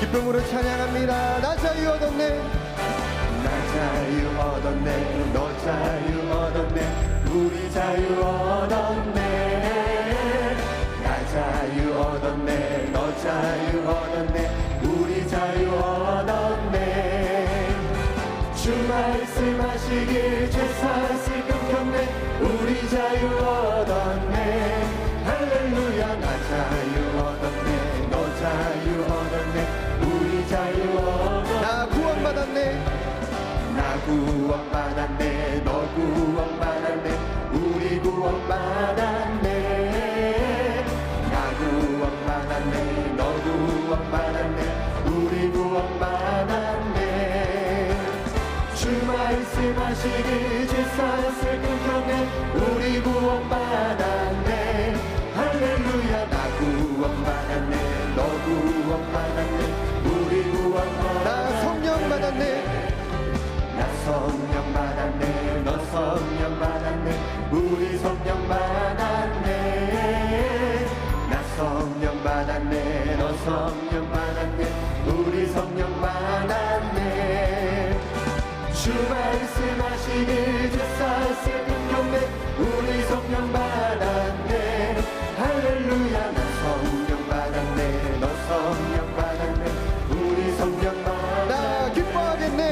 기쁨으로 찬양합니다. 나 자유 얻었네. 나 자유 얻었네. 너 자유 얻었네. 우리 자유 얻었네. 나 자유 얻었네. 너 자유 얻었네. 우리 자유 얻었네. 주 말씀하시길 죄사슬 끊겼네. 우리 자유 얻었네. 할렐루야. 나 자유 얻었네. 너 자유 얻었네. 우리 자유 얻었네. 나 구원받았네. 나 구원받았네. 너 구원받았네. 우리 구원받았네. 나 구원받았네. 너 구원받았네. 우리 구원받았네. 주 말씀하시길 죄사슬 끊겼네. 우리 구원받았네. 할렐루야. 나 구원받았네. 너 구원받았네. 우리 구원받았네. 나 성령 받았네. 나 성령 받았네. 너 성령 받았네. 우리 성령 받았네. 나 성령 받았네. 너 성령 받았네. 우리 성령 받았네. 주 말씀하시길 죄사슬 끊겼네. 우리 성령 받았네. 할렐루야. 나 성령 받았네. 너 성령 받았네. 우리 성령 받았네. 나 기뻐하겠네.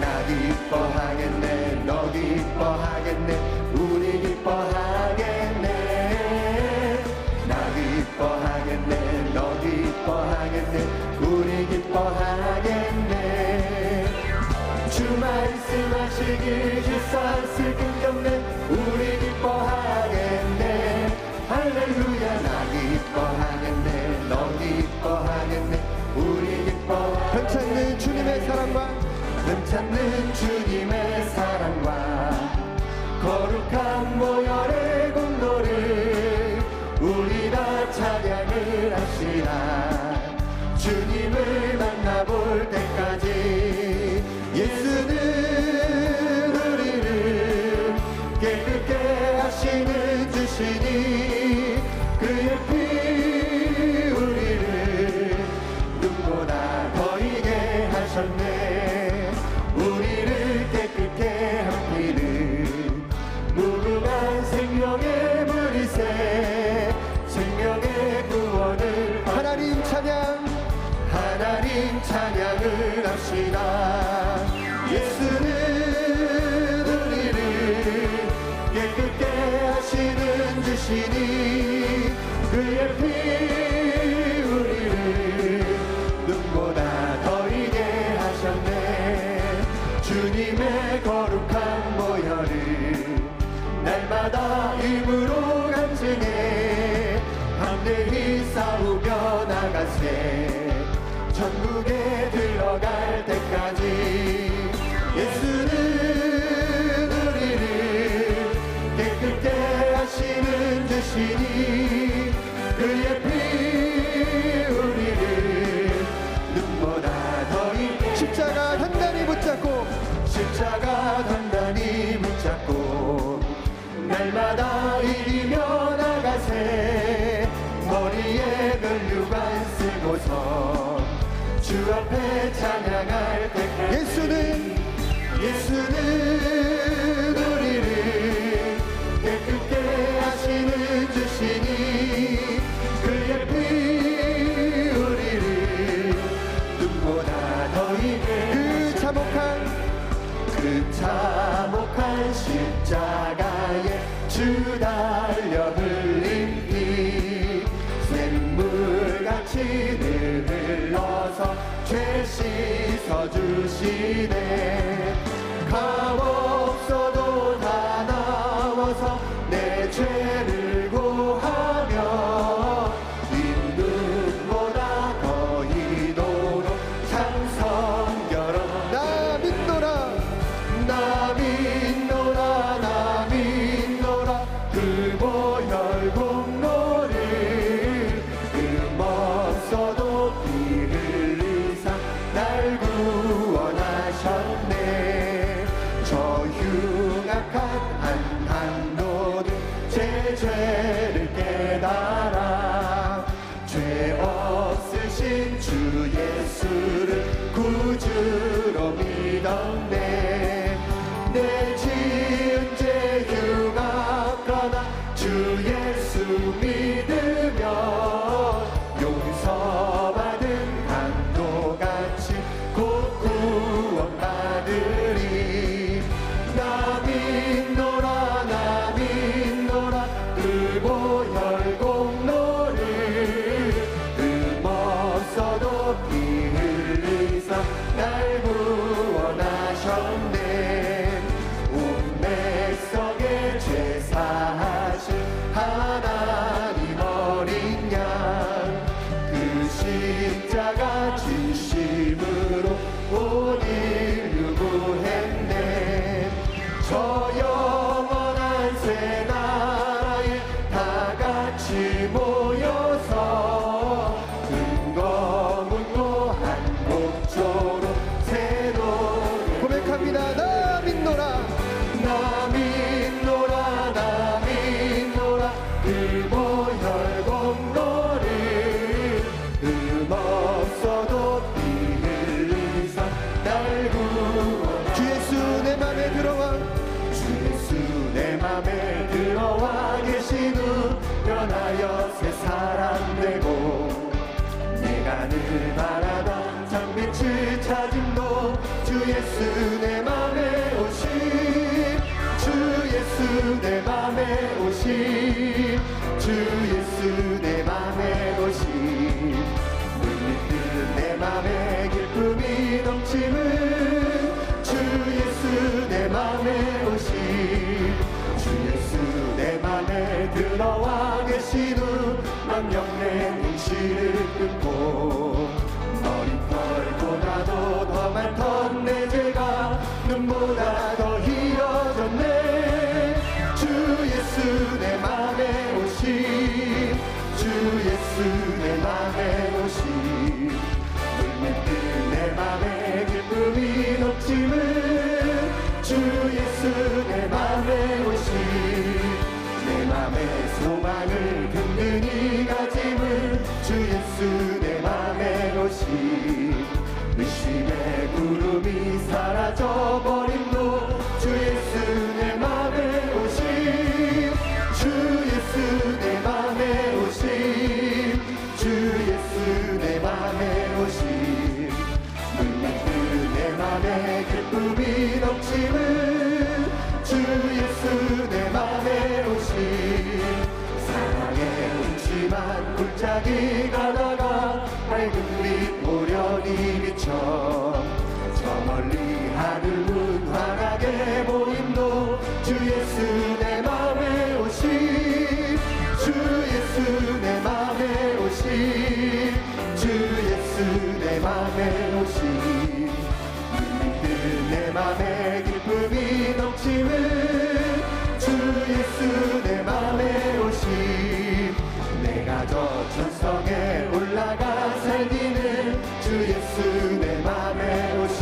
나 기뻐하겠네. 너 기뻐하겠네. 우리 기뻐하겠네. 나 기뻐하겠네. 너 기뻐하겠네. 우리 기뻐하겠네. 주 말씀하시길 죄사슬 끊겼네. 우리 기뻐하겠네. 할렐루야. 나 기뻐하겠네. 너 기뻐하겠네. 우리 기뻐하겠네. 괜찮는 주님의 사랑과 괜찮는 주님의 사랑과 거룩한 모열의 공로를 우리 다 찬양을 합시다. 주님을 만나볼 때까지 예수는 우리를 깨끗게 하시는 주시니 그의 피 우리를 눈보다 더 이게 하셨네. 우리를 깨끗게 하기를 무궁한 생명의 물이새 생명의 구원을 하나님 찬양 하나님 찬양을 합시다. 예수는 우리를 깨끗게 하시는 주시니 그의 피 우리를 눈보다 더 이게 하셨네. 주님의 거룩한 모열을 날마다 힘으로 간증해 담대히 싸우며 나가세. 천국에 들어갈 때까지 예수는 우리를 깨끗게 하시는 주시니 그의 피 우리를 눈보다 더 이게 십자가 단단히 붙잡고 십자가 단단히 붙잡고 날마다 이기며 나가세. 머리에 면류관 쓰고서 주 앞에 찬양할 때까지 예수는 우리를 깨끗게 하시는 주시니 그의 피 우리를 눈보다 더 이게 그 참혹한 십자가에 주 달려 흘린 피 샘물같이 늘 흘러서 죄 씻어주시네. 값없어도 다 나와서 내 죄를 고하며 인눈보다 더 이도록 참 성결어. 나 믿노라 나 믿노라 나 믿노라 그 보혈 공로를 금없어도 피 흘리사 날 구원하셨네. 저 흉 주 예수를 구주로 믿었네. 내 지은 죄 흉악하나 주 예수 믿으면 용서받은 강도같이 곧 구원받으리. 나 믿노라 나 믿노라 그 보혈 공로를 흠없어도 피 흘리사 날 구원하셨네. 온 백성의 죄 사하신 하나님 어린 양 그 십자가 진심으로 온 인류 구했네. 저 영원한 새 나라에 다 같이 모여서 근거문고 한 곡조로 새 노래 고백합니다. 나 믿노라 나 믿노라 나 믿노라 그 보혈 공로를 흠없어도 피 흘리사 날 구원. 주 예수 내 맘에 들어와 주 예수 내 맘에 들어와 계신 후 변하여 새 사람 되고 내가 늘 바라던 장빛을 찾음도 주 예수 내 맘에 오심. 주 예수 내 맘에 오심. 주 예수 내 맘에 오심. 물밀듯 내 맘에 기쁨이 넘침은 주 예수 내 맘에 오심. 주 예수 내 맘에 들어와 계신 후 망령내 행실을 끊고 머리털보다도 더 많던 내 죄가 눈보다 더 희어졌네. 주 예수 내 맘에 오심. 주 예수 내 맘에 오심. 물밀듯 내 맘에 기쁨이 넘침은 주 예수 내 맘에 오심. 내 맘에 소망을 든든히 가짐은 주 예수 내 맘에 오심. 의심의 구름이 사라져버림도 주 예수 내 맘에 오심. 주 예수 내 맘에 오심. 주 예수 내 맘에 오심. 물밀듯 내 맘에 기쁨이 넘침은 주 예수 내 맘에 오심. 사랑의 음침한 골짜기 가다가 밝은 빛 오련히 비쳐 저 멀리 하늘 문 환하게 보임도 주 예수 내 맘에 오심. 주 예수 내 맘에 오심. 주 예수 내 맘에 오심. 물밀듯 내 맘에 기쁨이 넘침은 주 예수 내 맘에 오심. 내가 저 천성에 올라가 살기는 주 예수 내 맘에 오심.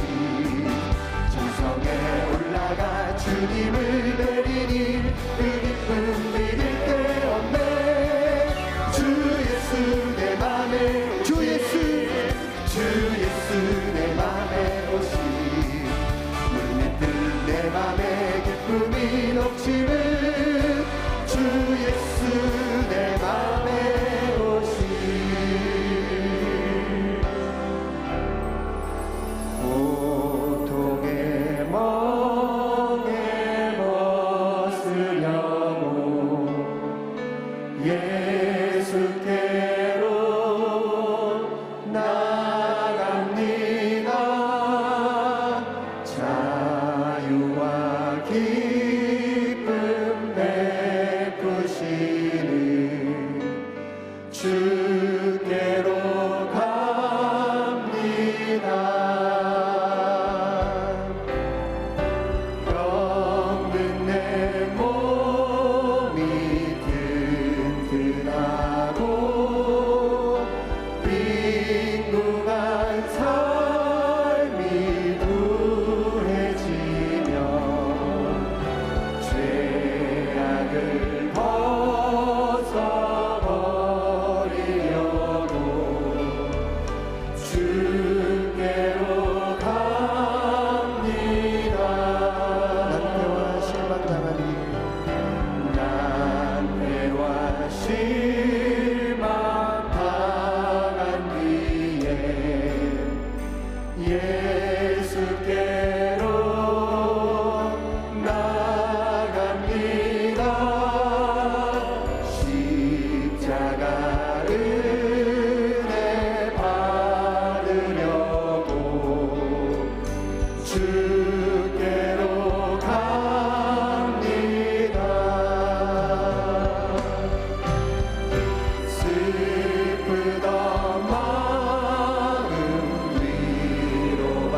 천성에 올라가 주님을 뵈리니 그 기쁨 믿을 데 없네. 주 예수 내 맘에 주 예수 내 맘에 오심. 물밑 주께로 갑니다. 난패와 실망 당한 뒤에 예수께로 나갑니다. 십자가 은혜 받으려고 주께로 갑니다. 슬프던 마음 위로받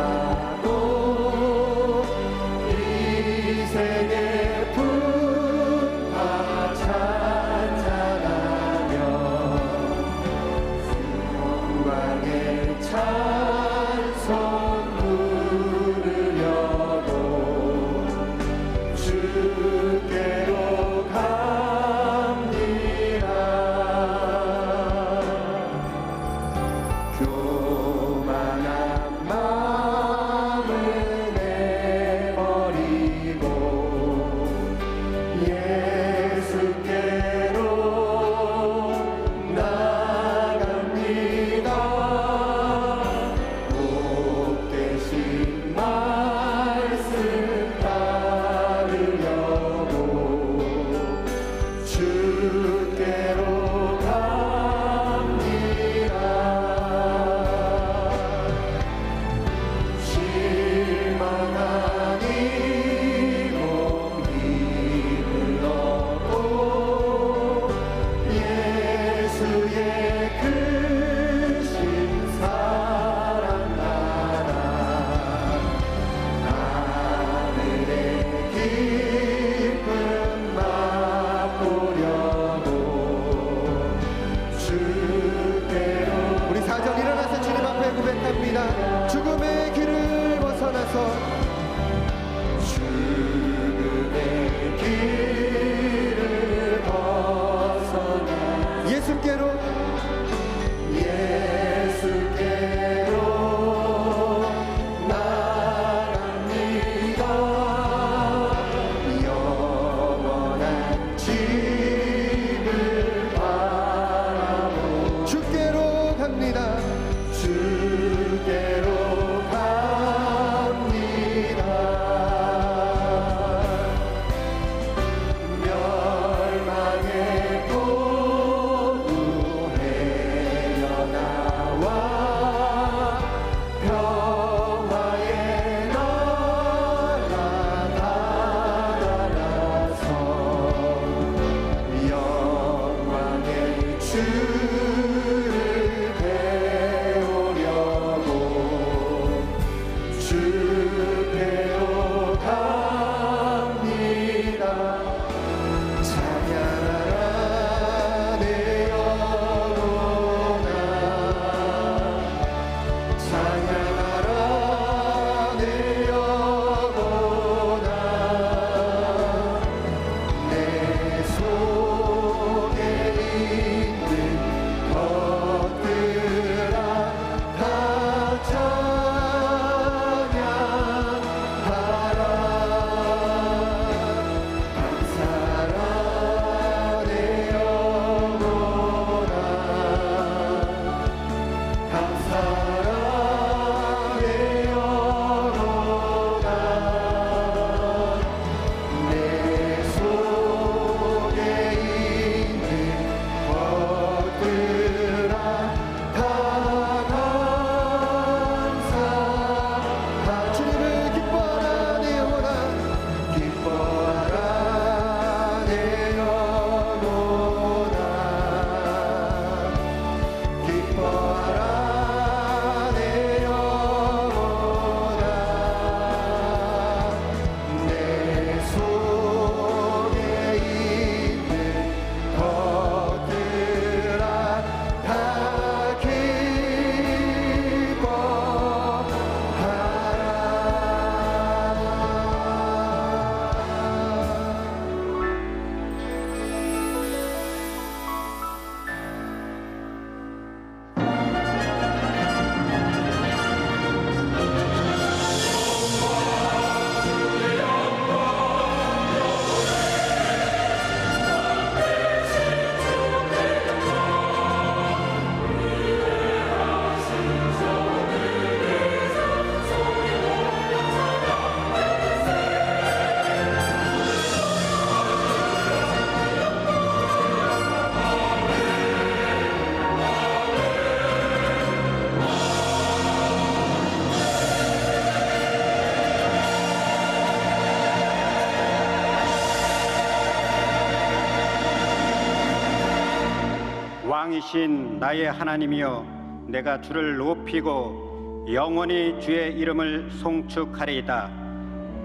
왕이신 나의 하나님이여, 내가 주를 높이고 영원히 주의 이름을 송축하리이다.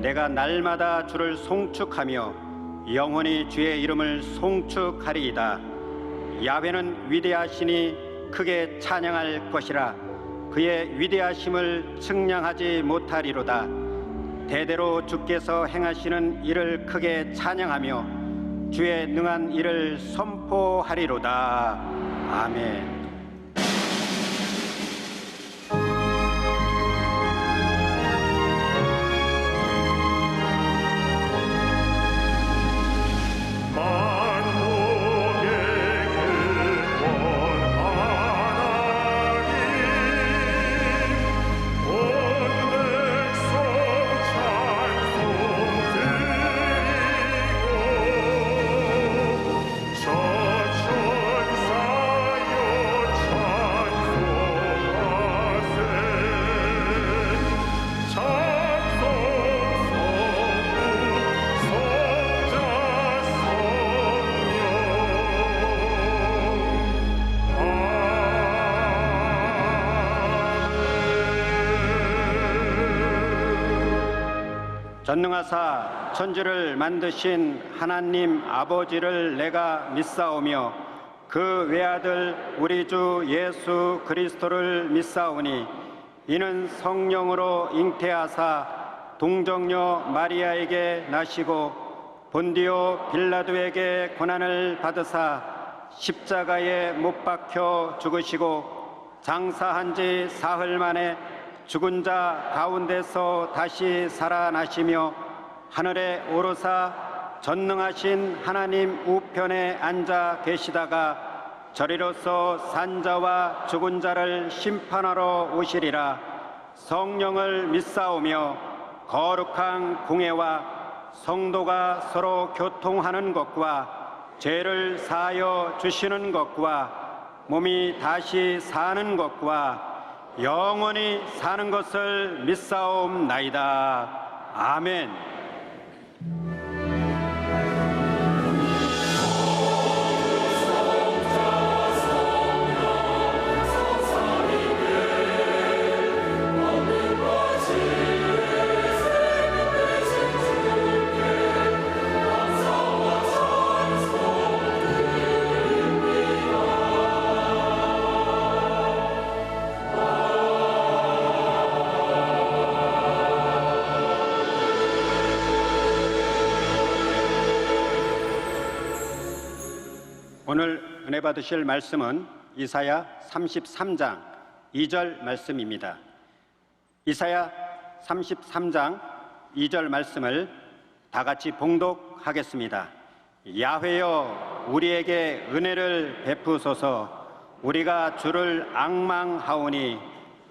내가 날마다 주를 송축하며 영원히 주의 이름을 송축하리이다. 야훼는 위대하시니 크게 찬양할 것이라. 그의 위대하심을 측량하지 못하리로다. 대대로 주께서 행하시는 일을 크게 찬양하며 주의 능한 일을 선포하리로다. 아멘. 전능하사 천지를 만드신 하나님 아버지를 내가 믿사오며 그 외아들 우리 주 예수 그리스도를 믿사오니 이는 성령으로 잉태하사 동정녀 마리아에게 나시고 본디오 빌라도에게 고난을 받으사 십자가에 못 박혀 죽으시고 장사한 지 사흘 만에 죽은 자 가운데서 다시 살아나시며 하늘에 오르사 전능하신 하나님 우편에 앉아 계시다가 저리로서 산자와 죽은 자를 심판하러 오시리라. 성령을 믿사오며 거룩한 공회와 성도가 서로 교통하는 것과 죄를 사하여 주시는 것과 몸이 다시 사는 것과 영원히 사는 것을 믿사옵나이다. 아멘. 오늘 은혜 받으실 말씀은 이사야 33장 2절 말씀입니다. 이사야 33장 2절 말씀을 다 같이 봉독하겠습니다. 야훼여 우리에게 은혜를 베푸소서. 우리가 주를 앙망하오니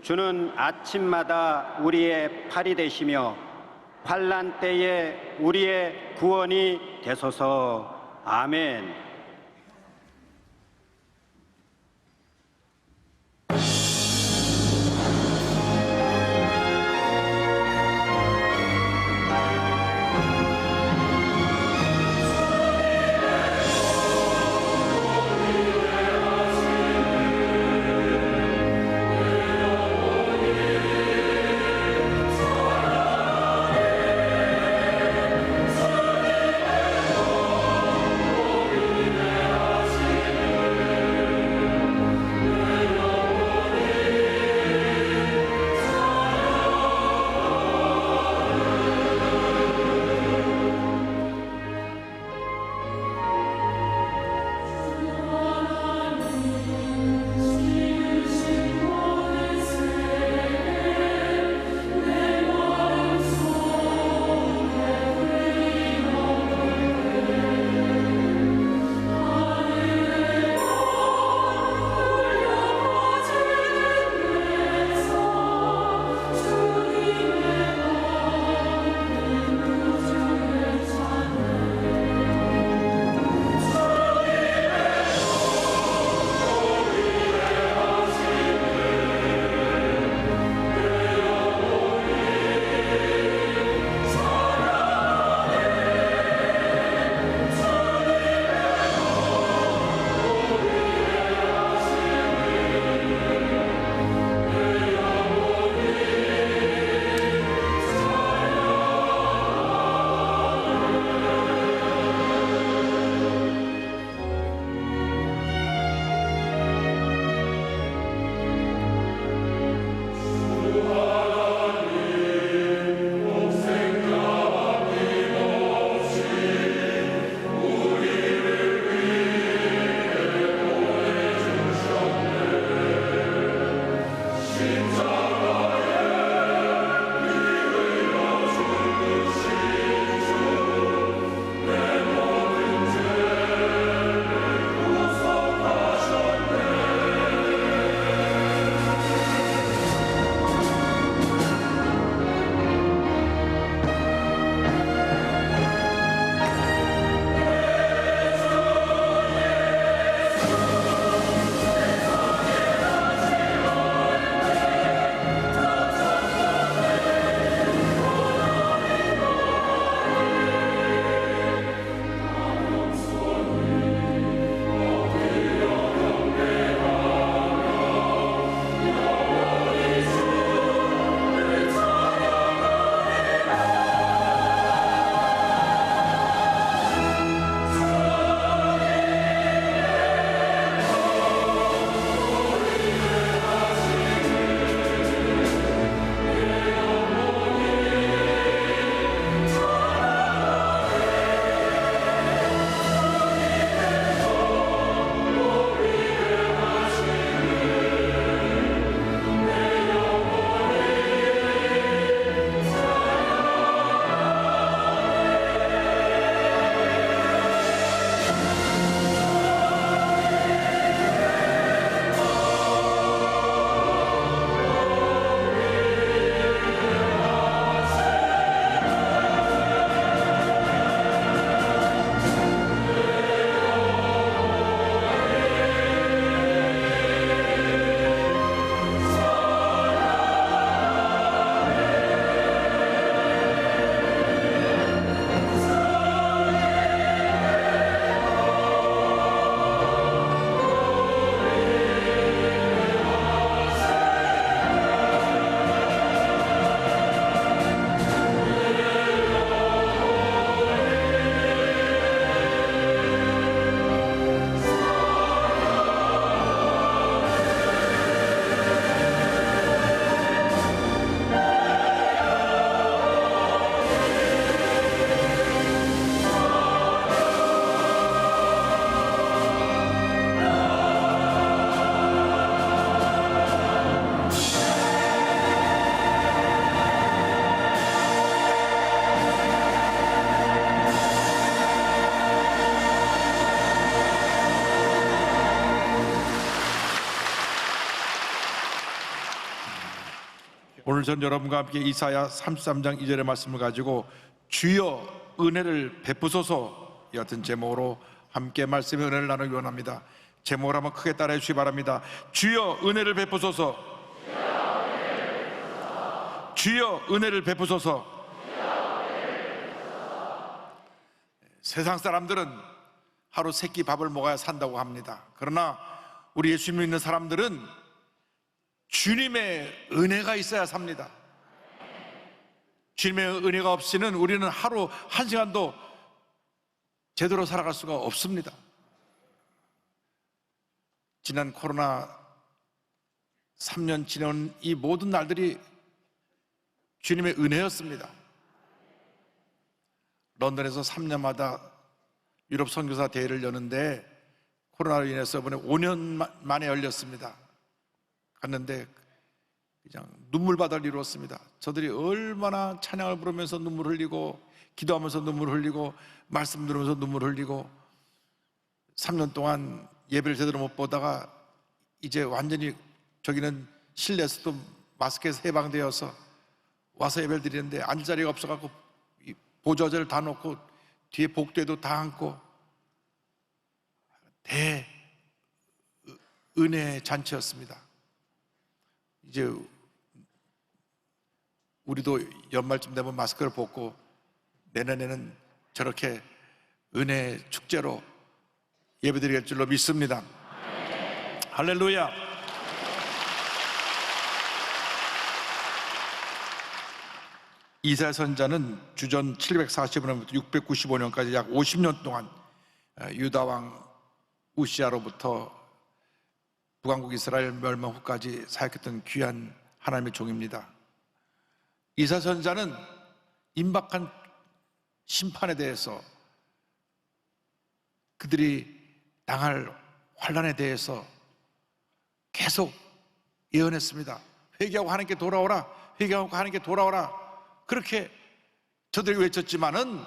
주는 아침마다 우리의 팔이 되시며 환난 때에 우리의 구원이 되소서. 아멘. 오늘 전 여러분과 함께 이사야 33장 2절의 말씀을 가지고 주여 은혜를 베푸소서 이 같은 제목으로 함께 말씀의 은혜를 나누기 원합니다. 제목을 한번 크게 따라해 주시기 바랍니다. 주여 은혜를 베푸소서. 주여 은혜를 베푸소서. 세상 사람들은 하루 세 끼 밥을 먹어야 산다고 합니다. 그러나 우리 예수 믿는 사람들은 주님의 은혜가 있어야 삽니다. 주님의 은혜가 없이는 우리는 하루 한 시간도 제대로 살아갈 수가 없습니다. 지난 코로나 3년 지난 이 모든 날들이 주님의 은혜였습니다. 런던에서 3년마다 유럽 선교사 대회를 여는데 코로나로 인해서 이번에 5년 만에 열렸습니다. 갔는데 그냥 눈물바다를 이루었습니다. 저들이 얼마나 찬양을 부르면서 눈물 흘리고 기도하면서 눈물 흘리고 말씀 들으면서 눈물 흘리고 3년 동안 예배를 제대로 못 보다가 이제 완전히 저기는 실내에서도 마스크에서 해방되어서 와서 예배를 드리는데 앉을 자리가 없어갖고 보좌제를 다 놓고 뒤에 복도에도 다 앉고 대은혜 잔치였습니다. 이제 우리도 연말쯤 되면 마스크를 벗고 내년에는 저렇게 은혜 축제로 예배드릴 줄로 믿습니다. 할렐루야. 이사야 선지자는 주전 745년부터 695년까지 약 50년 동안 유다 왕 우시아로부터 북왕국 이스라엘 멸망 후까지 사역했던 귀한 하나님의 종입니다. 이사야 선지자는 임박한 심판에 대해서, 그들이 당할 환난에 대해서 계속 예언했습니다. 회개하고 하나님께 돌아오라, 회개하고 하나님께 돌아오라, 그렇게 저들이 외쳤지만은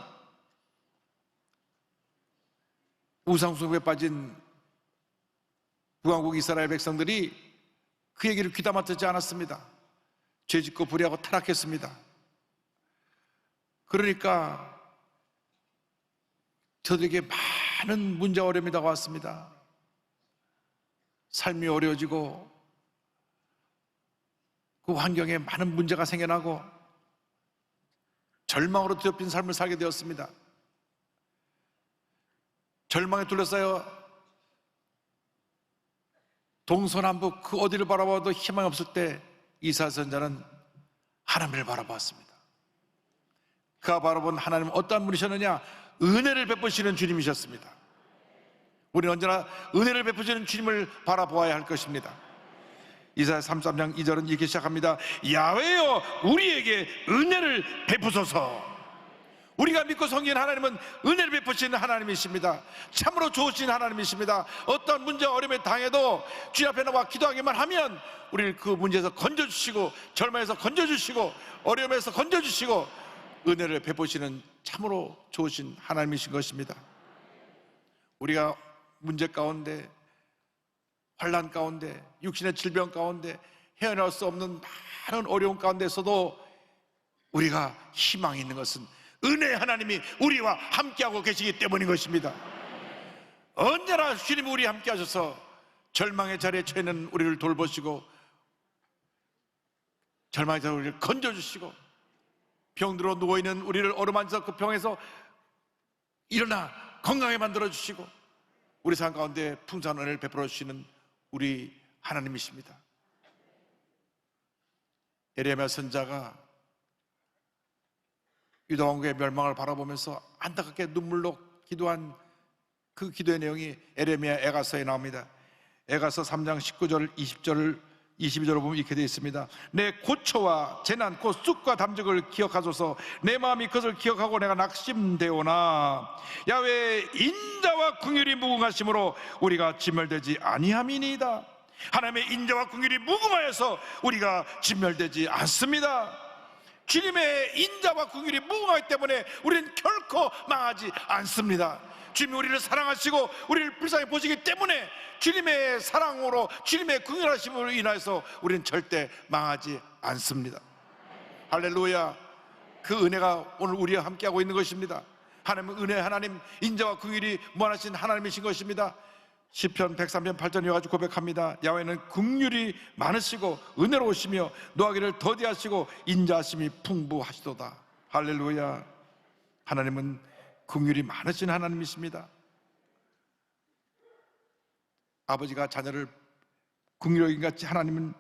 우상숭배에 빠진 북왕국 이스라엘 백성들이 그 얘기를 귀담아 듣지 않았습니다. 죄짓고 불의하고 타락했습니다. 그러니까 저들에게 많은 문제와 어려움이 다가왔습니다. 삶이 어려워지고 그 환경에 많은 문제가 생겨나고 절망으로 뒤덮인 삶을 살게 되었습니다. 절망에 둘러싸여 동서남북 그 어디를 바라봐도 희망이 없을 때 이사야 선지자는 하나님을 바라보았습니다. 그가 바라본 하나님은 어떠한 분이셨느냐? 은혜를 베푸시는 주님이셨습니다. 우리는 언제나 은혜를 베푸시는 주님을 바라보아야 할 것입니다. 이사야 33장 2절은 이렇게 시작합니다. 야훼여 우리에게 은혜를 베푸소서. 우리가 믿고 섬기는 하나님은 은혜를 베푸시는 하나님이십니다. 참으로 좋으신 하나님이십니다. 어떤 문제와 어려움에 당해도 주님 앞에 나와 기도하기만 하면 우리를 그 문제에서 건져주시고, 절망에서 건져주시고, 어려움에서 건져주시고 은혜를 베푸시는 참으로 좋으신 하나님이신 것입니다. 우리가 문제 가운데, 환난 가운데, 육신의 질병 가운데, 헤어날 수 없는 많은 어려움 가운데서도 우리가 희망이 있는 것은 은혜의 하나님이 우리와 함께하고 계시기 때문인 것입니다. 언제나 주님이 우리 함께 하셔서 절망의 자리에 처해 있는 우리를 돌보시고, 절망의 자리에 우리를 건져주시고, 병들어 누워있는 우리를 어루만져서 그 병에서 일어나 건강하게 만들어주시고, 우리 삶 가운데 풍성한 은혜를 베풀어 주시는 우리 하나님이십니다. 예레미야 선지자가 유다 왕국의 멸망을 바라보면서 안타깝게 눈물로 기도한 그 기도의 내용이 예레미야 애가서에 나옵니다. 애가서 3장 19절 20절 22절을 보면 이렇게 되어 있습니다. 내 고초와 재난 곧 쑥과 담적을 기억하소서. 내 마음이 그것을 기억하고 내가 낙심되오나 야훼의 인자와 긍휼이 무궁하심으로 우리가 진멸되지 아니함이니이다. 하나님의 인자와 긍휼이 무궁하여서 우리가 진멸되지 않습니다. 주님의 인자와 긍휼이 무궁하기 때문에 우리는 결코 망하지 않습니다. 주님이 우리를 사랑하시고 우리를 불쌍히 보시기 때문에 주님의 사랑으로, 주님의 긍휼하심으로 인해서 우리는 절대 망하지 않습니다. 할렐루야. 그 은혜가 오늘 우리와 함께하고 있는 것입니다. 하나님은 은혜, 하나님, 인자와 긍휼이 무한하신 하나님이신 것입니다. 시편 103편 8절 이어가지고 고백합니다. 야훼는 긍휼이 많으시고 은혜로우시며 노하기를 더디하시고 인자하심이 풍부하시도다. 할렐루야. 하나님은 긍휼이 많으신 하나님이십니다. 아버지가 자녀를 긍휼히 여긴 같이 하나님은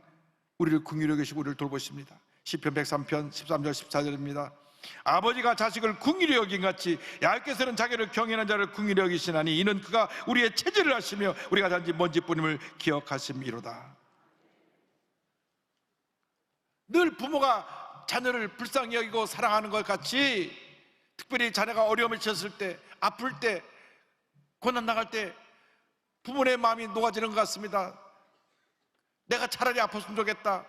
우리를 긍휼히 여기시고 우리를 돌보십니다. 시편 103편 13절 14절입니다. 아버지가 자식을 긍휼히 여긴 같이 야훼께서는 자기를 경외하는 자를 긍휼히 여기시나니 이는 그가 우리의 체질을 하시며 우리가 단지 먼지뿐임을 기억하심이로다. 늘 부모가 자녀를 불쌍히 여기고 사랑하는 것 같이, 특별히 자녀가 어려움을 처했을 때, 아플 때, 고난 나갈 때 부모의 마음이 녹아지는 것 같습니다. 내가 차라리 아팠으면 좋겠다,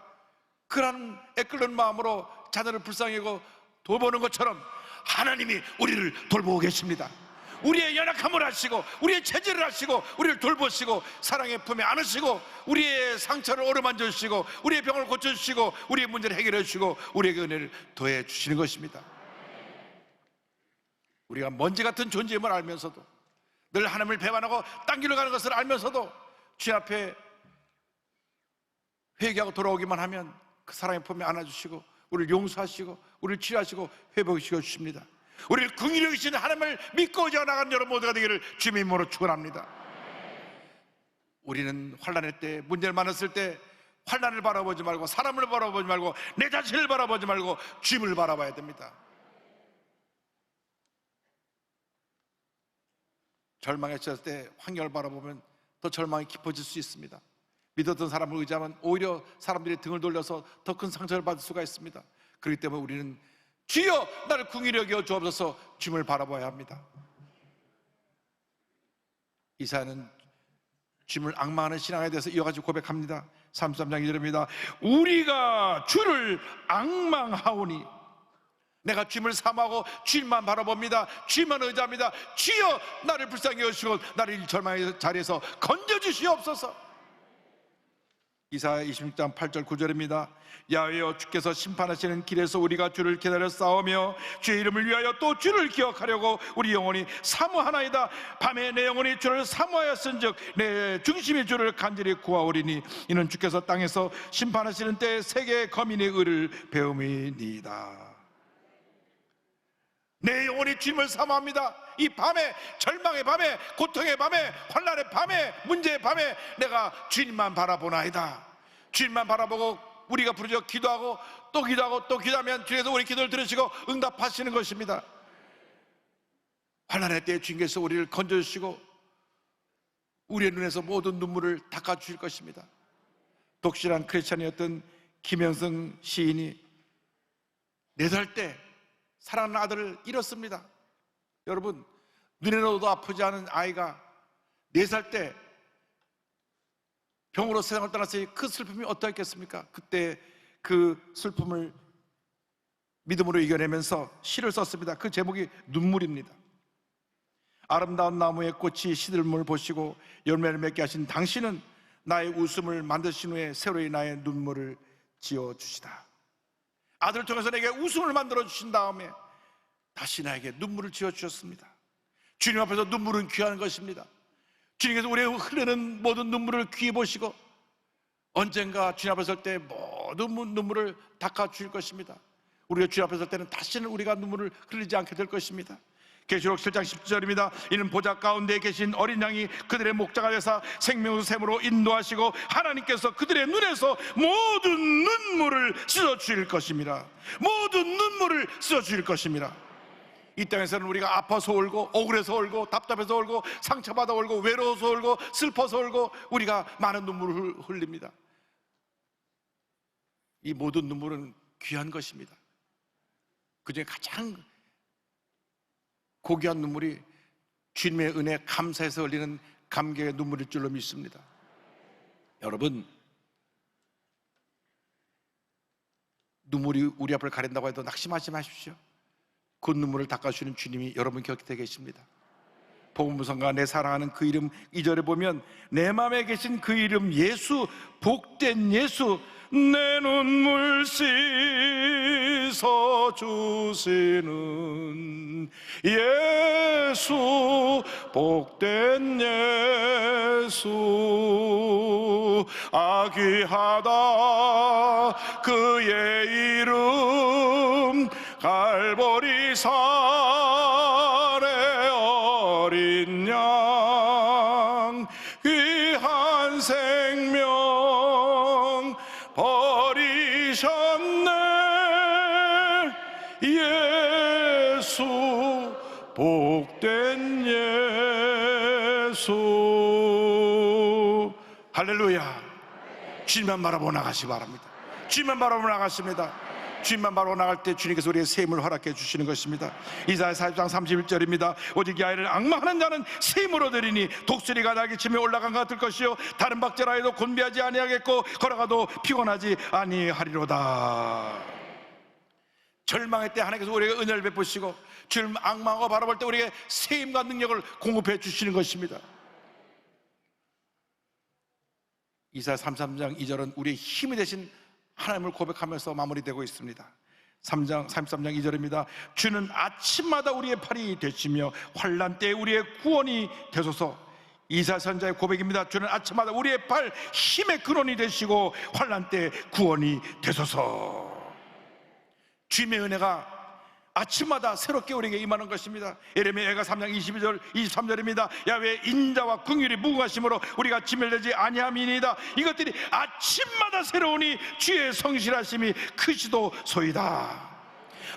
그런 애끓는 마음으로 자녀를 불쌍히 여기고 돌보는 것처럼 하나님이 우리를 돌보고 계십니다. 우리의 연약함을 아시고 우리의 체질을 아시고 우리를 돌보시고 사랑의 품에 안으시고 우리의 상처를 어루만져 주시고 우리의 병을 고쳐주시고 우리의 문제를 해결해 주시고 우리에게 은혜를 더해 주시는 것입니다. 우리가 먼지 같은 존재임을 알면서도, 늘 하나님을 배반하고 딴 길로 가는 것을 알면서도 주님 앞에 회개하고 돌아오기만 하면 그 사랑의 품에 안아주시고 우리를 용서하시고 우리를 치료하시고 회복시켜 주십니다. 우리를 긍휼히 여기시는 하나님을 믿고 나가는 여러분 모두가 되기를 주님의 이름으로 축원합니다. 우리는 환난의 때, 문제를 많았을 때 환난을 바라보지 말고 사람을 바라보지 말고 내 자신을 바라보지 말고 주님을 바라봐야 됩니다. 절망에 처했을 때 환경을 바라보면 더 절망이 깊어질 수 있습니다. 믿었던 사람을 의지하면 오히려 사람들이 등을 돌려서 더 큰 상처를 받을 수가 있습니다. 그렇기 때문에 우리는 주여 나를 긍휼히 여겨 주옵소서 주님을 바라봐야 합니다. 이사야는 주님을 앙망하는 신앙에 대해서 이어가지고 고백합니다. 33장 2절입니다. 우리가 주를 앙망하오니, 내가 주님을 사모하고 주님만 바라봅니다. 주님만 의지합니다. 주여 나를 불쌍히 여기시고 나를 절망의 자리에서 건져주시옵소서. 이사야 26장 8절 9절입니다. 야훼여 주께서 심판하시는 길에서 우리가 주를 기다려 싸우며 주의 이름을 위하여 또 주를 기억하려고 우리 영혼이 사모하나이다. 밤에 내 영혼이 주를 사모하였은즉 내 중심이 주를 간절히 구하오리니 이는 주께서 땅에서 심판하시는 때에 세계의 거민의 의를 배움이니이다. 내 영혼이 주님을 사모합니다. 이 밤에, 절망의 밤에, 고통의 밤에, 환난의 밤에, 문제의 밤에 내가 주님만 바라보나이다. 주님만 바라보고 우리가 부르짖어 기도하고 또 기도하고 또 기도하면 주께서 우리 기도를 들으시고 응답하시는 것입니다. 환난의 때에 주님께서 우리를 건져주시고 우리의 눈에서 모든 눈물을 닦아주실 것입니다. 독실한 크리스찬이었던 김영성 시인이 4살 때 사랑하는 아들을 잃었습니다. 여러분, 눈에 넣어도 아프지 않은 아이가 4살 때 병으로 세상을 떠났으니 그 슬픔이 어떠했겠습니까? 그때 그 슬픔을 믿음으로 이겨내면서 시를 썼습니다. 그 제목이 눈물입니다. 아름다운 나무의 꽃이 시들음을 보시고 열매를 맺게 하신 당신은 나의 웃음을 만드신 후에 새로이 나의 눈물을 지어주시다. 아들을 통해서 내게 웃음을 만들어 주신 다음에 다시 나에게 눈물을 지어주셨습니다. 주님 앞에서 눈물은 귀한 것입니다. 주님께서 우리의 흐르는 모든 눈물을 귀히 보시고 언젠가 주님 앞에 설 때 모든 눈물을 닦아주실 것입니다. 우리가 주님 앞에 설 때는 다시는 우리가 눈물을 흘리지 않게 될 것입니다. 계시록 7장 10절입니다. 이는 보좌 가운데 계신 어린 양이 그들의 목자가 되사 생명수 샘으로 인도하시고 하나님께서 그들의 눈에서 모든 눈물을 씻어주실 것입니다. 모든 눈물을 씻어주실 것입니다. 이 땅에서는 우리가 아파서 울고 억울해서 울고 답답해서 울고 상처받아 울고 외로워서 울고 슬퍼서 울고 우리가 많은 눈물을 흘립니다. 이 모든 눈물은 귀한 것입니다. 그중에 가장 고귀한 눈물이 주님의 은혜에 감사해서 흘리는 감격의 눈물일 줄로 믿습니다. 여러분, 눈물이 우리 앞을 가린다고 해도 낙심하지 마십시오. 그 눈물을 닦아주시는 주님이 여러분 곁에 계십니다. 복음성가 내 사랑하는 그 이름 2절에 보면 내 마음에 계신 그 이름 예수, 복된 예수, 내 눈물 씻어 주시는 예수, 복된 예수, 아귀하다 그의 이름, 갈보리 산의 어린 양, 귀한 생명 버리셨네. 예수, 복된 예수. 할렐루야. 주님만 바라보고 나가시기 바랍니다. 주님만 바라보고 나가십니다. 주님만 바라보고 나갈 때 주님께서 우리의 셈을 허락해 주시는 것입니다. 이사야 40장 31절입니다. 오직 야훼를 앙망하는 자는 셈을 얻으리니 독수리가 날개 치며 올라간 것 같을 것이요 다른 박제라 해도 곤비하지 아니하겠고 걸어가도 피곤하지 아니하리로다. 절망할 때 하나님께서 우리에게 은혜를 베푸시고 주님 앙망하고 바라볼 때 우리에게 셈과 능력을 공급해 주시는 것입니다. 이사야 33장 2절은 우리의 힘이 되신 하나님을 고백하면서 마무리되고 있습니다. 33장 2절입니다. 주는 아침마다 우리의 팔이 되시며 환난 때에 우리의 구원이 되소서. 이사야 선자의 고백입니다. 주는 아침마다 우리의 팔 힘의 근원이 되시고 환난 때에 구원이 되소서. 주님의 은혜가 아침마다 새롭게 우리에게 임하는 것입니다. 예레미야가 3장 22절 23절입니다. 야훼의 인자와 긍휼이 무궁하심으로 우리가 지멸되지 아니함이니이다. 이것들이 아침마다 새로우니 주의 성실하심이 크시도소이다.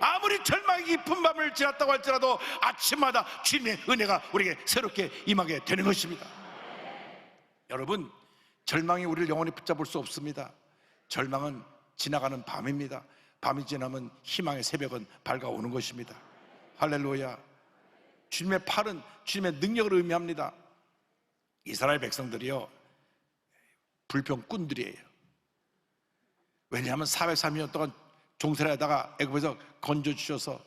아무리 절망이 깊은 밤을 지났다고 할지라도 아침마다 주님의 은혜가 우리에게 새롭게 임하게 되는 것입니다. 여러분, 절망이 우리를 영원히 붙잡을 수 없습니다. 절망은 지나가는 밤입니다. 밤이 지나면 희망의 새벽은 밝아오는 것입니다. 할렐루야. 주님의 팔은 주님의 능력을 의미합니다. 이스라엘 백성들이요, 불평꾼들이에요. 왜냐하면 403년 동안 종살이하다가 애굽에서 건져주셔서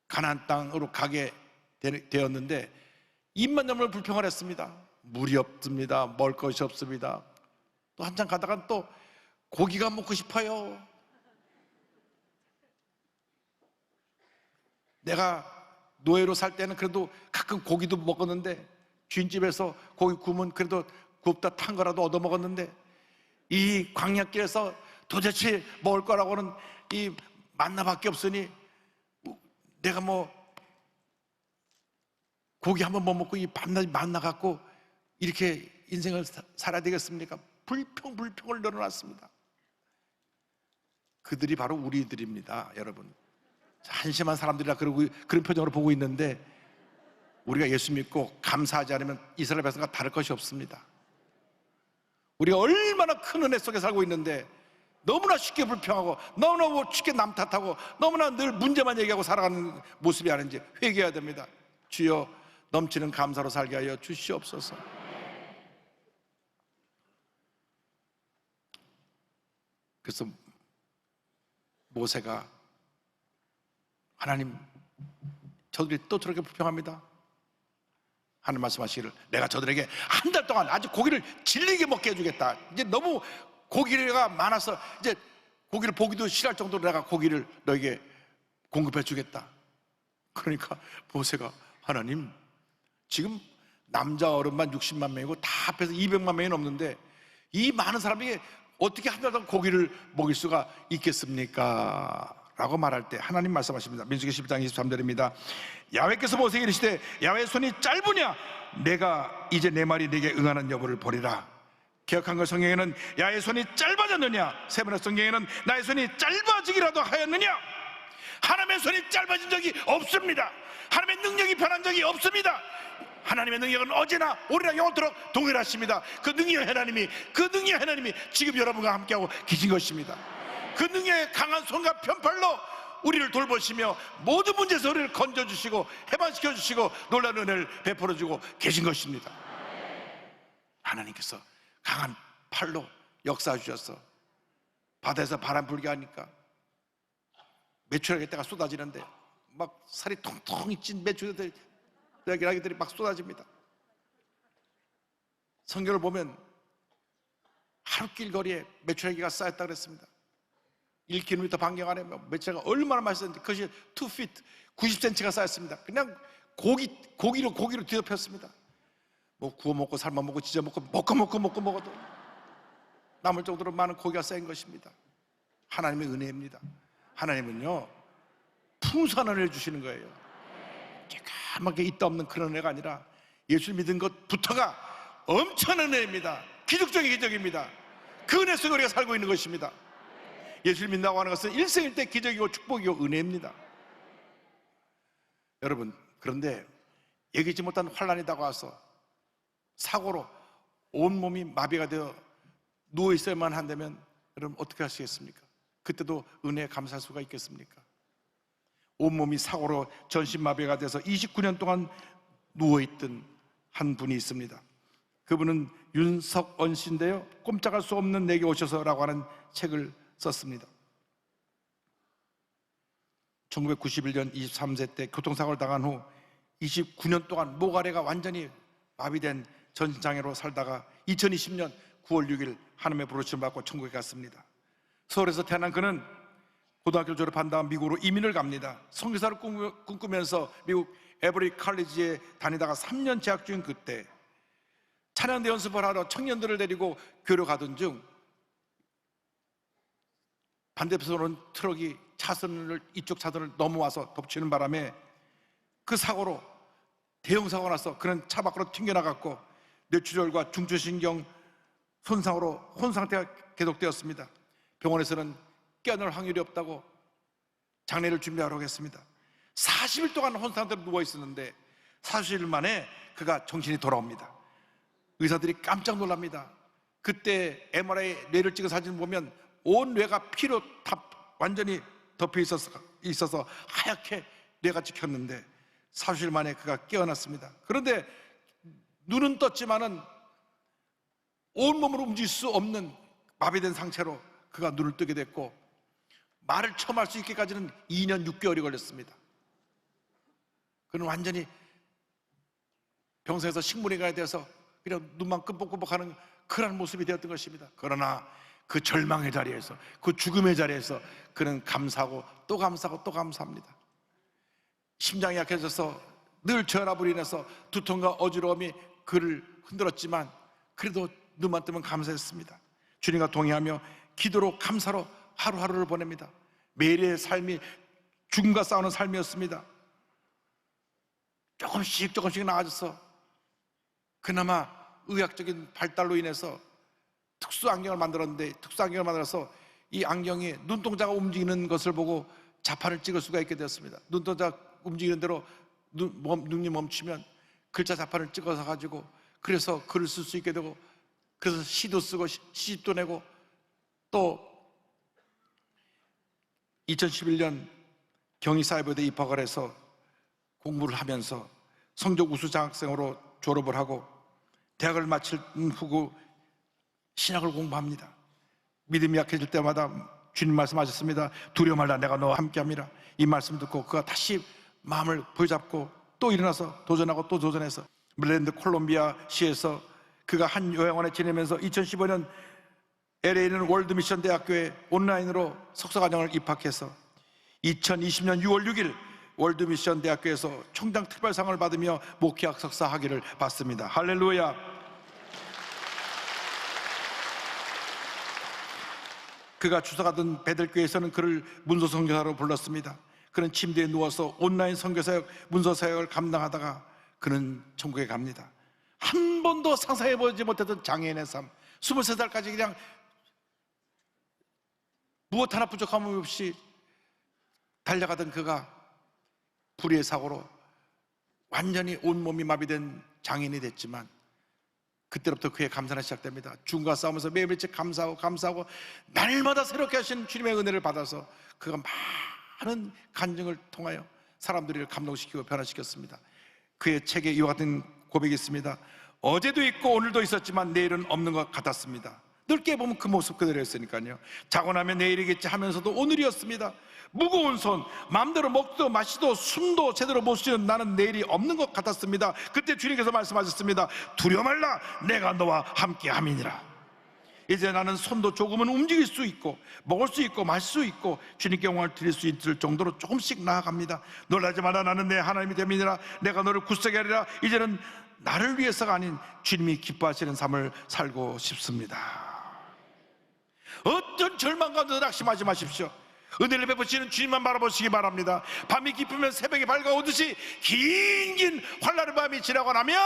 가나안 땅으로 가게 되었는데 입만 열면 불평을 했습니다. 물이 없습니다. 먹을 것이 없습니다. 또 한참 가다가 또 고기가 먹고 싶어요. 내가 노예로 살 때는 그래도 가끔 고기도 먹었는데 주인집에서 고기 구우면 그래도 굽다 탄 거라도 얻어 먹었는데 이 광야길에서 도대체 먹을 거라고는 이 만나밖에 없으니 내가 뭐 고기 한번 못 먹고 이 밤낮 만나 갖고 이렇게 인생을 살아야 되겠습니까? 불평을 늘어놨습니다. 그들이 바로 우리들입니다, 여러분. 한심한 사람들이라 그런 표정으로 보고 있는데 우리가 예수 믿고 감사하지 않으면 이스라엘 백성과 다를 것이 없습니다. 우리가 얼마나 큰 은혜 속에 살고 있는데 너무나 쉽게 불평하고 너무나 쉽게 남 탓하고 너무나 늘 문제만 얘기하고 살아가는 모습이 아닌지 회개해야 됩니다. 주여 넘치는 감사로 살게 하여 주시옵소서. 그래서 모세가 하나님, 저들이 또 저렇게 불평합니다. 하나님 말씀하시기를 내가 저들에게 한 달 동안 아주 고기를 질리게 먹게 해주겠다. 이제 너무 고기가 많아서 이제 고기를 보기도 싫어할 정도로 내가 고기를 너에게 공급해 주겠다. 그러니까 모세가 하나님, 지금 남자 어른만 60만 명이고 다 합해서 200만 명이 넘는데 이 많은 사람에게 어떻게 한 달 동안 고기를 먹일 수가 있겠습니까? 라고 말할 때 하나님 말씀하십니다. 민수기 12장 23절입니다. 야훼께서 모세에게 이르시되 야훼의 손이 짧으냐? 내가 이제 내 말이 네게 응하는 여부를 보리라. 개역한글 성경에는 야훼의 손이 짧아졌느냐, 세번역 성경에는 나의 손이 짧아지기라도 하였느냐? 하나님의 손이 짧아진 적이 없습니다. 하나님의 능력이 변한 적이 없습니다. 하나님의 능력은 어제나 오늘이나 영원토록 동일하십니다. 그 능력의 하나님이 지금 여러분과 함께하고 계신 것입니다. 그 능력의 강한 손과 편팔로 우리를 돌보시며 모든 문제에서 우리를 건져주시고 해방시켜주시고 놀라운 은혜를 베풀어주고 계신 것입니다. 하나님께서 강한 팔로 역사해 주셔서 바다에서 바람 불게 하니까 메추라기 때가 쏟아지는데 막 살이 통통이 찐 메추라기 이야기들이 막 쏟아집니다. 성경을 보면 하루 길거리에 메추라기가 쌓였다 그랬습니다. 1km 반경 안에 메추라기가 얼마나 맛있었는지 그것이 2feet, 90cm가 쌓였습니다. 그냥 고기로 뒤덮였습니다. 뭐 구워 먹고 삶아 먹고 지져 먹고 먹어도 남을 정도로 많은 고기가 쌓인 것입니다. 하나님의 은혜입니다. 하나님은요 풍성한 은혜를 주시는 거예요. 까맣게 있다 없는 그런 은혜가 아니라 예수를 믿은 것부터가 엄청난 은혜입니다. 기적적인 기적입니다. 그 은혜 속에 우리가 살고 있는 것입니다. 예수를 믿는다고 하는 것은 일생일 때 기적이고 축복이고 은혜입니다. 여러분, 그런데 예기치 못한 환란이 다가와서 사고로 온몸이 마비가 되어 누워있어야만 한다면 여러분 어떻게 하시겠습니까? 그때도 은혜에 감사할 수가 있겠습니까? 온몸이 사고로 전신마비가 돼서 29년 동안 누워있던 한 분이 있습니다. 그분은 윤석언 씨인데요, 꼼짝할 수 없는 내게 오셔서라고 하는 책을 썼습니다. 1991년 23세 때 교통사고를 당한 후 29년 동안 모가래가 완전히 마비된 전신장애로 살다가 2020년 9월 6일 하나님의 부르심을 받고 천국에 갔습니다. 서울에서 태어난 그는 고등학교를 졸업한 다음 미국으로 이민을 갑니다. 선교사를 꿈꾸면서 미국 에버리 칼리지에 다니다가 3년 재학 중인 그때 찬양대 연습을 하러 청년들을 데리고 교류 가던 중 반대편으로 트럭이 이쪽 차선을 넘어와서 덮치는 바람에 그 사고로 대형 사고가 나서 그는 차 밖으로 튕겨나갔고 뇌출혈과 중추신경 손상으로 혼 상태가 계속되었습니다. 병원에서는 깨어날 확률이 없다고 장례를 준비하라고 했습니다. 40일 동안 혼 상태로 누워 있었는데 40일 만에 그가 정신이 돌아옵니다. 의사들이 깜짝 놀랍니다. 그때 MRI 뇌를 찍은 사진을 보면 온 뇌가 피로 완전히 덮여 있어서 하얗게 뇌가 찍혔는데 40일 만에 그가 깨어났습니다. 그런데 눈은 떴지만은 온몸으로 움직일 수 없는 마비된 상태로 그가 눈을 뜨게 됐고 말을 처음 할 수 있기까지는 2년 6개월이 걸렸습니다. 그는 완전히 병상에서 식물인간이 되어서 그냥 눈만 끔뻑끔뻑하는 그런 모습이 되었던 것입니다. 그러나 그 절망의 자리에서, 그 죽음의 자리에서 그는 감사하고 또 감사하고 또 감사합니다. 심장이 약해져서 늘 저혈압으로 인해서 두통과 어지러움이 그를 흔들었지만 그래도 눈만 뜨면 감사했습니다. 주님과 동의하며 기도로 감사로 하루하루를 보냅니다. 매일의 삶이 죽음과 싸우는 삶이었습니다. 조금씩 나아져서 그나마 의학적인 발달로 인해서 특수 안경을 만들었는데 특수 안경을 만들어서 이 안경이 눈동자가 움직이는 것을 보고 자판을 찍을 수가 있게 되었습니다. 눈동자 움직이는 대로 눈이 멈추면 글자 자판을 찍어서 가지고 그래서 글을 쓸 수 있게 되고 그래서 시도 쓰고 시집도 내고 또 2011년 경희사회부대 입학을 해서 공부를 하면서 성적 우수 장학생으로 졸업을 하고 대학을 마칠 후 신학을 공부합니다. 믿음이 약해질 때마다 주님 말씀하셨습니다. 두려워 말라 내가 너와 함께함이라. 이 말씀 듣고 그가 다시 마음을 부여잡고 또 일어나서 도전하고 또 도전해서 메릴랜드 콜롬비아 시에서 그가 한 요양원에 지내면서 2015년 LA에 있는 월드미션 대학교에 온라인으로 석사과정을 입학해서 2020년 6월 6일 월드미션 대학교에서 총장 특별상을 받으며 목회학 석사 학위를 받습니다. 할렐루야. 그가 주석하던 베들교회에서는 그를 문서 선교사로 불렀습니다. 그는 침대에 누워서 온라인 선교사역, 문서 사역을 감당하다가 그는 천국에 갑니다. 한 번도 상상해보지 못했던 장애인의 삶, 23살까지 그냥 무엇 하나 부족함 없이 달려가던 그가 불의의 사고로 완전히 온몸이 마비된 장애인이 됐지만 그때부터 그의 감사는 시작됩니다. 주님과 싸우면서 매일매일 감사하고 날마다 새롭게 하신 주님의 은혜를 받아서 그가 많은 간증을 통하여 사람들을 감동시키고 변화시켰습니다. 그의 책에 이와 같은 고백이 있습니다. 어제도 있고 오늘도 있었지만 내일은 없는 것 같았습니다. 늦게 보면 그 모습 그대로였으니까요. 자고 나면 내일이겠지 하면서도 오늘이었습니다. 무거운 손, 마음대로 먹도 마시도 숨도 제대로 못 쉬는 나는 내일이 없는 것 같았습니다. 그때 주님께서 말씀하셨습니다. 두려워 말라, 내가 너와 함께 함이니라. 이제 나는 손도 조금은 움직일 수 있고 먹을 수 있고 마실 수 있고 주님께 영광을 드릴 수 있을 정도로 조금씩 나아갑니다. 놀라지 마라, 나는 내 하나님이 됨이니라. 내가 너를 굳세게 하리라. 이제는 나를 위해서가 아닌 주님이 기뻐하시는 삶을 살고 싶습니다. 어떤 절망 가운데도 낙심하지 마십시오. 은혜를 베푸시는 주님만 바라보시기 바랍니다. 밤이 깊으면 새벽이 밝아오듯이 긴 환란의 밤이 지나고 나면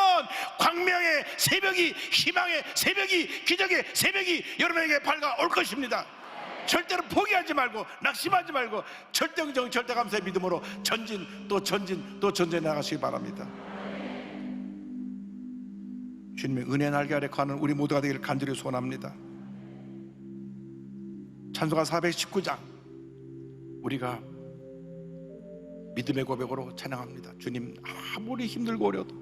광명의 새벽이, 희망의 새벽이, 기적의 새벽이 여러분에게 밝아올 것입니다. 절대로 포기하지 말고 낙심하지 말고 절대긍정 절대감사의 믿음으로 전진 또 전진 또 전진해 나가시기 바랍니다. 주님의 은혜 날개 아래 가는 우리 모두가 되기를 간절히 소원합니다. 찬송가 419장 우리가 믿음의 고백으로 찬양합니다. 주님, 아무리 힘들고 어려도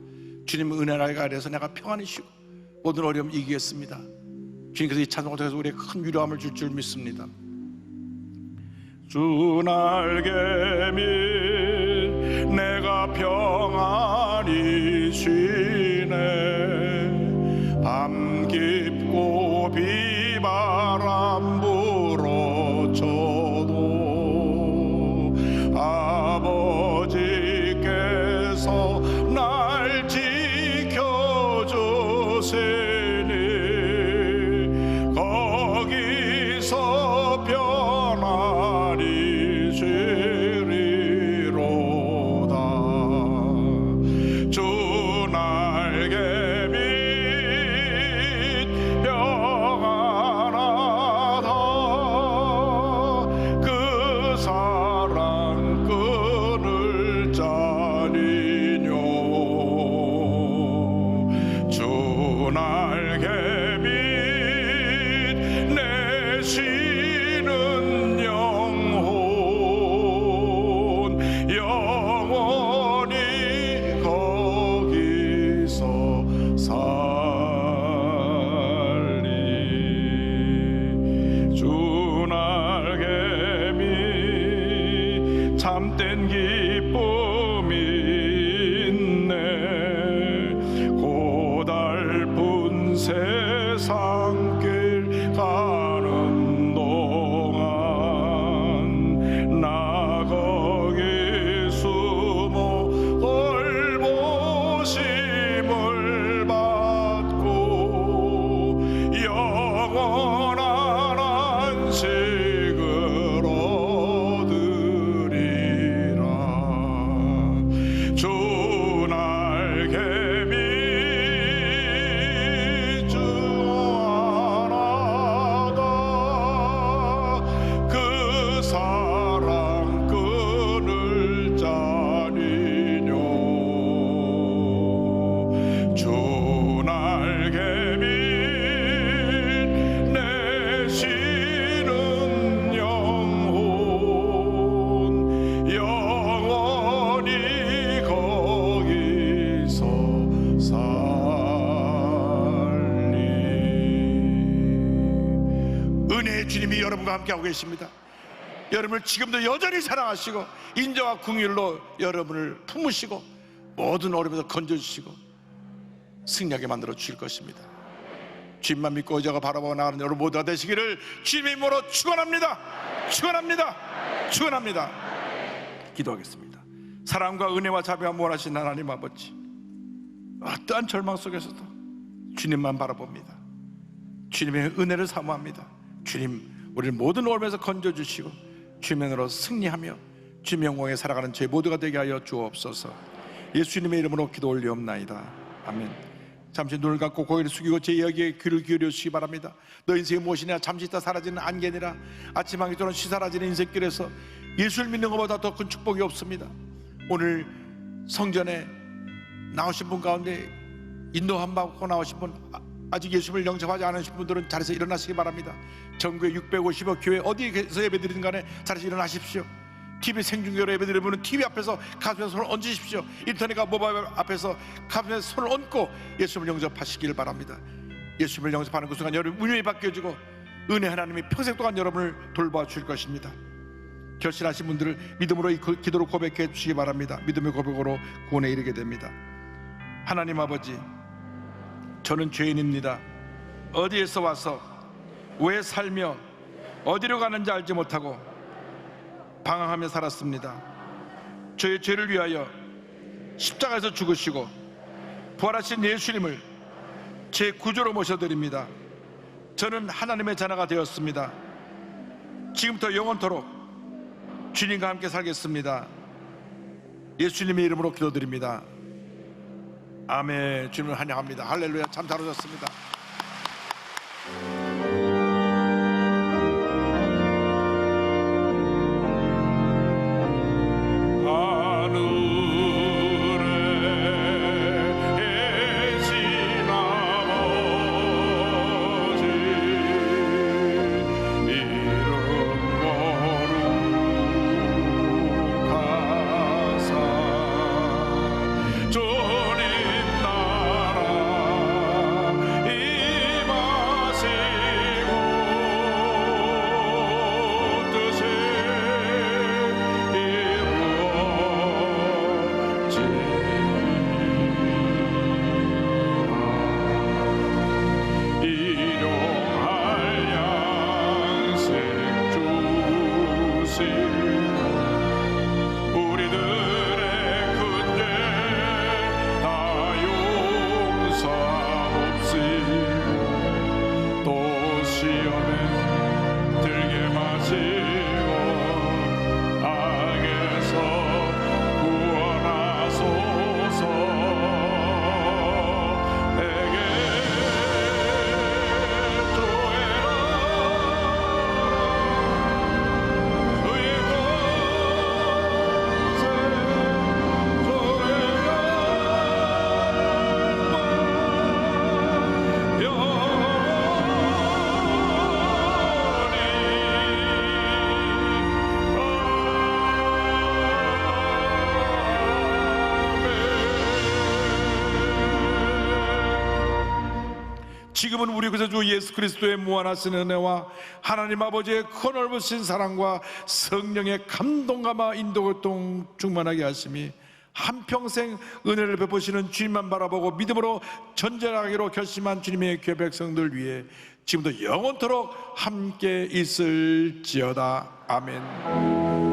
주님의 은혜 날개 아래에서 내가 평안히 쉬고 모든 어려움 이기겠습니다. 주님께서 이 찬송을 통해서 우리에게 큰 위로함을 줄 줄 믿습니다. 주 날개 밑 내가 평안히 쉬네. 밤 깊고 비바람 불어쳐도 아버지께서 날 지켜주시니 거기서 편안히 쉬리로다. 주 날개 밑 평안하다. 그 사랑 끈을 짜리뇨. 주 날개 밑 내 쉬는 영혼 영원히 거기서 살리. 주 날개 밑 참된 기쁨이 있네. 고달픈 세상길 가는 동안 나 거기 숨어 돌보심을 받고 영원한 안식을 얻으리라. 주 날개 밑 주안하다. 그 사랑 끈을 짜리뇨. 주 날개 밑 내 쉬는 영혼 영원히 거기서 살리. 은혜의 주님이 여러분과 함께하고 계십니다. 여러분을 지금도 여전히 사랑하시고 인자와 긍휼로 여러분을 품으시고 모든 어려움에서 건져주시고 승리하게 만들어 주실 것입니다. 주님만 믿고 의자가 바라보고 나가는 여러분 모두가 되시기를 주님의 이름으로 축원합니다. 축원합니다. 축원합니다. 기도하겠습니다. 사랑과 은혜와 자비와 무한하신 하나님 아버지, 어떠한 절망 속에서도 주님만 바라봅니다. 주님의 은혜를 사모합니다. 주님, 우리를 모든 어려움에서 건져주시고 주님으로 승리하며 주님 영광에 살아가는 저희 모두가 되게 하여 주옵소서. 예수님의 이름으로 기도 올리옵나이다. 아멘. 잠시 눈을 감고 고개를 숙이고 제 이야기에 귀를 기울여 주시기 바랍니다. 너 인생이 무엇이냐? 잠시 있다 사라지는 안개니라. 아침 한기 또는 쉬사라지는 인생길에서 예수를 믿는 것보다 더 큰 축복이 없습니다. 오늘 성전에 나오신 분 가운데 인도함 받고 나오신 분, 아직 예수를 영접하지 않으신 분들은 자리에서 일어나시기 바랍니다. 전국에 650여 교회 어디에서 예배드리든 간에 자리에서 일어나십시오. TV 생중계로 예배드리는 분은 TV 앞에서 가슴에 손을 얹으십시오. 인터넷과 모바일 앞에서 가슴에 손을 얹고 예수를 영접하시길 바랍니다. 예수님을 영접하는 그 순간 여러분 운명이 바뀌어지고 은혜 하나님이 평생 동안 여러분을 돌봐줄 것입니다. 결심하신 분들을 믿음으로 이 기도로 고백해 주시기 바랍니다. 믿음의 고백으로 구원에 이르게 됩니다. 하나님 아버지, 저는 죄인입니다. 어디에서 와서 왜 살며 어디로 가는지 알지 못하고 방황하며 살았습니다. 저의 죄를 위하여 십자가에서 죽으시고 부활하신 예수님을 제 구주로 모셔드립니다. 저는 하나님의 자녀가 되었습니다. 지금부터 영원토록 주님과 함께 살겠습니다. 예수님의 이름으로 기도드립니다. 아멘. 주님을 환영합니다. 할렐루야. 참 잘 오셨습니다. 지금은 우리 구세주 예수 그리스도의 무한하신 은혜와 하나님 아버지의 큰 넓으신 사랑과 성령의 감동감화 인도교통 충만하게 하심이 한평생 은혜를 베푸시는 주님만 바라보고 믿음으로 전진하기로 결심한 주님의 교회 백성들 위해 지금도 영원토록 함께 있을지어다. 아멘.